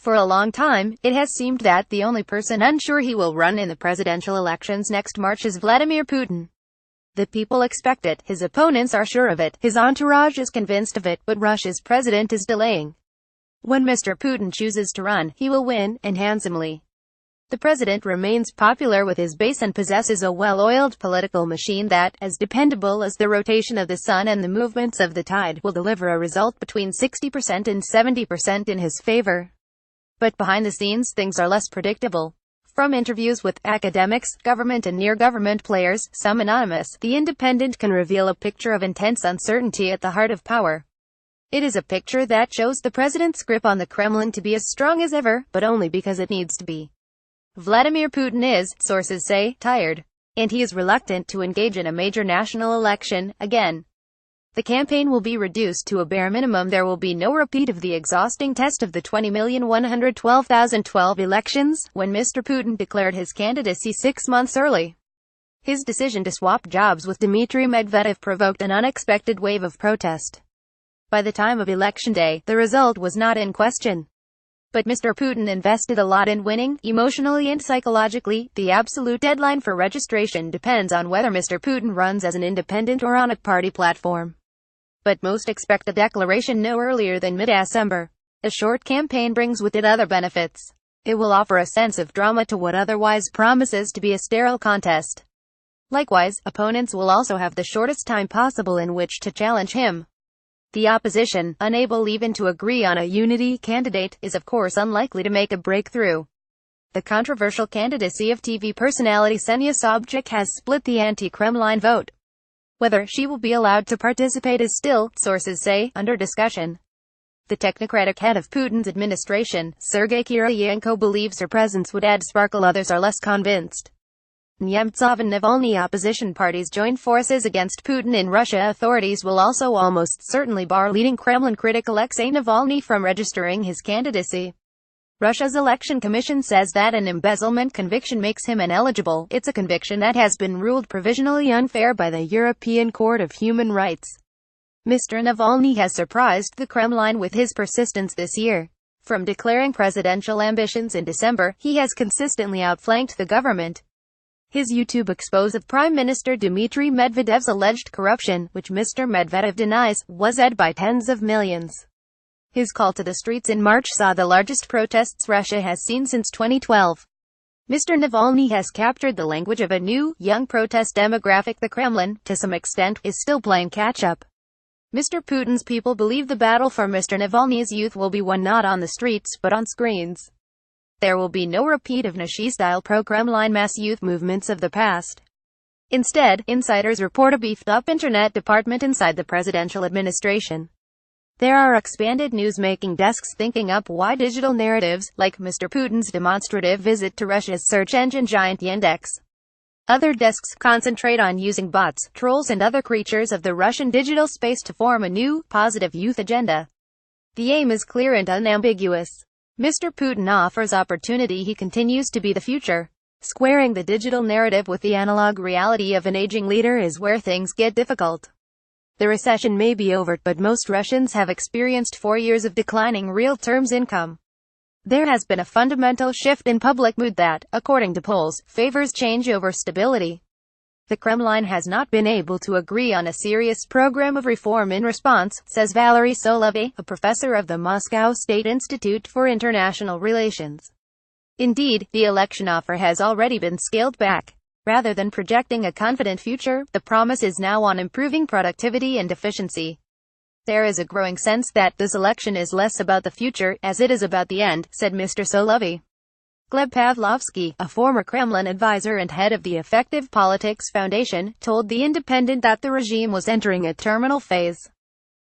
For a long time, it has seemed that the only person unsure he will run in the presidential elections next March is Vladimir Putin. The people expect it, his opponents are sure of it, his entourage is convinced of it, but Russia's president is delaying. When Mr. Putin chooses to run, he will win, and handsomely. The president remains popular with his base and possesses a well-oiled political machine that, as dependable as the rotation of the sun and the movements of the tide, will deliver a result between 60% and 70% in his favor. But behind the scenes, things are less predictable. From interviews with academics, government and near-government players, some anonymous, The Independent can reveal a picture of intense uncertainty at the heart of power. It is a picture that shows the president's grip on the Kremlin to be as strong as ever, but only because it needs to be. Vladimir Putin is, sources say, tired. And he is reluctant to engage in a major national election, again. The campaign will be reduced to a bare minimum. There will be no repeat of the exhausting test of the 20,112,012 elections, when Mr. Putin declared his candidacy 6 months early. His decision to swap jobs with Dmitry Medvedev provoked an unexpected wave of protest. By the time of election day, the result was not in question. But Mr. Putin invested a lot in winning, emotionally and psychologically. The absolute deadline for registration depends on whether Mr. Putin runs as an independent or on a party platform. But most expect a declaration no earlier than mid-December. A short campaign brings with it other benefits. It will offer a sense of drama to what otherwise promises to be a sterile contest. Likewise, opponents will also have the shortest time possible in which to challenge him. The opposition, unable even to agree on a unity candidate, is of course unlikely to make a breakthrough. The controversial candidacy of TV personality Ksenia Sobchak has split the anti-Kremlin vote. Whether she will be allowed to participate is still, sources say, under discussion. The technocratic head of Putin's administration, Sergei Kiriyenko, believes her presence would add sparkle. Others are less convinced. Nemtsov and Navalny opposition parties join forces against Putin in Russia. Authorities will also almost certainly bar leading Kremlin critic Alexei Navalny from registering his candidacy. Russia's election commission says that an embezzlement conviction makes him ineligible. It's a conviction that has been ruled provisionally unfair by the European Court of Human Rights. Mr. Navalny has surprised the Kremlin with his persistence this year. From declaring presidential ambitions in December, he has consistently outflanked the government. His YouTube expose of Prime Minister Dmitry Medvedev's alleged corruption, which Mr. Medvedev denies, was read by tens of millions. His call to the streets in March saw the largest protests Russia has seen since 2012. Mr. Navalny has captured the language of a new, young protest demographic. The Kremlin, to some extent, is still playing catch-up. Mr. Putin's people believe the battle for Mr. Navalny's youth will be won not on the streets, but on screens. There will be no repeat of Nashi-style pro-Kremlin mass youth movements of the past. Instead, insiders report a beefed-up internet department inside the presidential administration. There are expanded news-making desks thinking up why digital narratives, like Mr. Putin's demonstrative visit to Russia's search engine giant Yandex. Other desks concentrate on using bots, trolls and other creatures of the Russian digital space to form a new, positive youth agenda. The aim is clear and unambiguous. Mr. Putin offers opportunity. He continues to be the future. Squaring the digital narrative with the analog reality of an aging leader is where things get difficult. The recession may be over, but most Russians have experienced 4 years of declining real terms income. There has been a fundamental shift in public mood that, according to polls, favors change over stability. The Kremlin has not been able to agree on a serious program of reform in response, says Valery Solovey, a professor of the Moscow State Institute for International Relations. Indeed, the election offer has already been scaled back. Rather than projecting a confident future, the promise is now on improving productivity and efficiency. There is a growing sense that this election is less about the future, as it is about the end, said Mr. Solovey. Gleb Pavlovsky, a former Kremlin advisor and head of the Effective Politics Foundation, told The Independent that the regime was entering a terminal phase.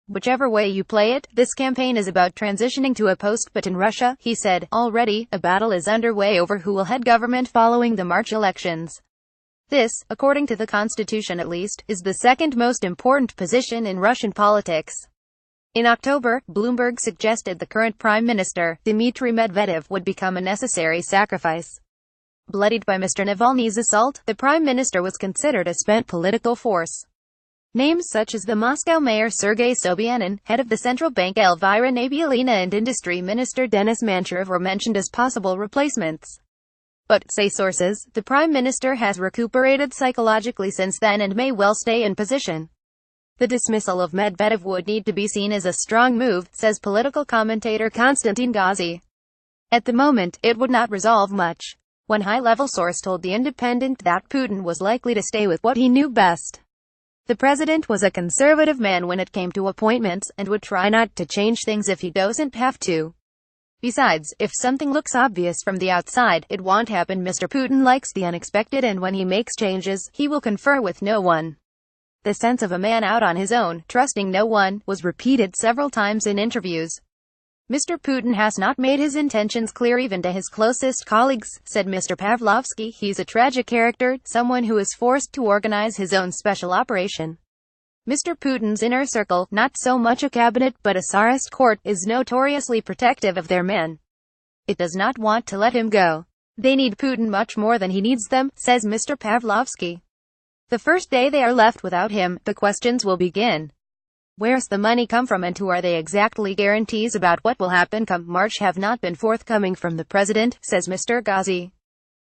Whichever way you play it, this campaign is about transitioning to a post-Putin Russia, he said. Already, a battle is underway over who will head government following the March elections. This, according to the constitution at least, is the second most important position in Russian politics. In October, Bloomberg suggested the current Prime Minister, Dmitry Medvedev, would become a necessary sacrifice. Bloodied by Mr. Navalny's assault, the Prime Minister was considered a spent political force. Names such as the Moscow mayor Sergei Sobyanin, head of the central bank Elvira Nabiulina, and industry minister Denis Manturov were mentioned as possible replacements. But, say sources, the prime minister has recuperated psychologically since then and may well stay in position. The dismissal of Medvedev would need to be seen as a strong move, says political commentator Konstantin Ghazi. At the moment, it would not resolve much. One high-level source told The Independent that Putin was likely to stay with what he knew best. The president was a conservative man when it came to appointments, and would try not to change things if he doesn't have to. Besides, if something looks obvious from the outside, it won't happen. Mr. Putin likes the unexpected, and when he makes changes, he will confer with no one. The sense of a man out on his own, trusting no one, was repeated several times in interviews. Mr. Putin has not made his intentions clear even to his closest colleagues, said Mr. Pavlovsky. He's a tragic character, someone who is forced to organize his own special operation. Mr. Putin's inner circle, not so much a cabinet but a Tsarist court, is notoriously protective of their men. It does not want to let him go. They need Putin much more than he needs them, says Mr. Pavlovsky. The first day they are left without him, the questions will begin. Where's the money come from, and who are they exactly? Guarantees about what will happen come March have not been forthcoming from the president, says Mr. Ghazi.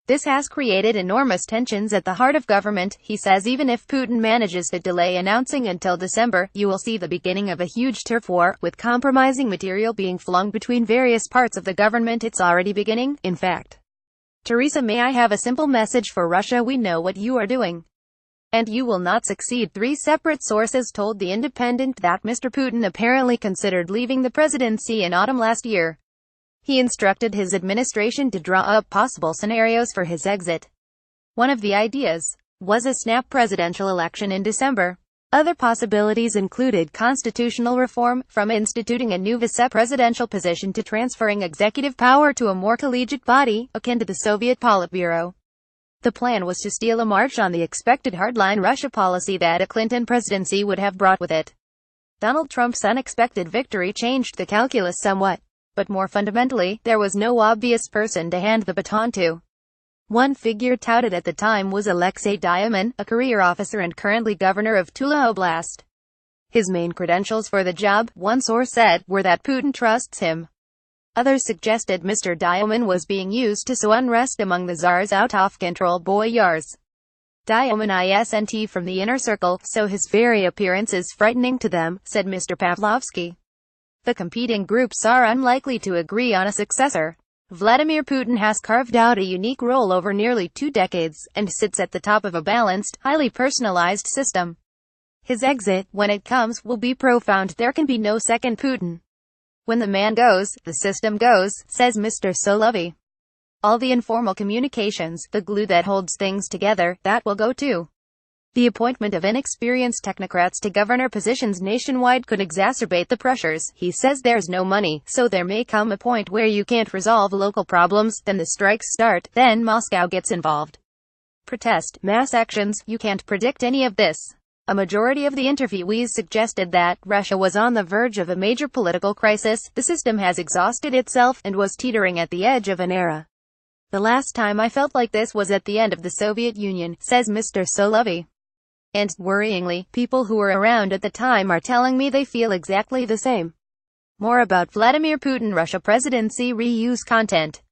This has created enormous tensions at the heart of government. He says even if Putin manages to delay announcing until December, you will see the beginning of a huge turf war, with compromising material being flung between various parts of the government. It's already beginning, in fact. Theresa May, I have a simple message for Russia: we know what you are doing, and you will not succeed. Three separate sources told The Independent that Mr. Putin apparently considered leaving the presidency in autumn last year. He instructed his administration to draw up possible scenarios for his exit. One of the ideas was a snap presidential election in December. Other possibilities included constitutional reform, from instituting a new vice-presidential position to transferring executive power to a more collegiate body, akin to the Soviet Politburo. The plan was to steal a march on the expected hardline Russia policy that a Clinton presidency would have brought with it. Donald Trump's unexpected victory changed the calculus somewhat, but more fundamentally, there was no obvious person to hand the baton to. One figure touted at the time was Alexei Dyamin, a career officer and currently governor of Tula Oblast. His main credentials for the job, one source said, were that Putin trusts him. Others suggested Mr. Dyamin was being used to sow unrest among the Tsar's out-of-control boyars. Dyamin isn't from the inner circle, so his very appearance is frightening to them, said Mr. Pavlovsky. The competing groups are unlikely to agree on a successor. Vladimir Putin has carved out a unique role over nearly 2 decades, and sits at the top of a balanced, highly personalized system. His exit, when it comes, will be profound. There can be no second Putin. When the man goes, the system goes, says Mr. Solovey. All the informal communications, the glue that holds things together, that will go too. The appointment of inexperienced technocrats to governor positions nationwide could exacerbate the pressures. He says there's no money, so there may come a point where you can't resolve local problems, then the strikes start, then Moscow gets involved. Protest, mass actions, you can't predict any of this. A majority of the interviewees suggested that Russia was on the verge of a major political crisis, the system has exhausted itself, and was teetering at the edge of an era. The last time I felt like this was at the end of the Soviet Union, says Mr. Solovey. And, worryingly, people who were around at the time are telling me they feel exactly the same. More about Vladimir Putin Russia presidency reuse content.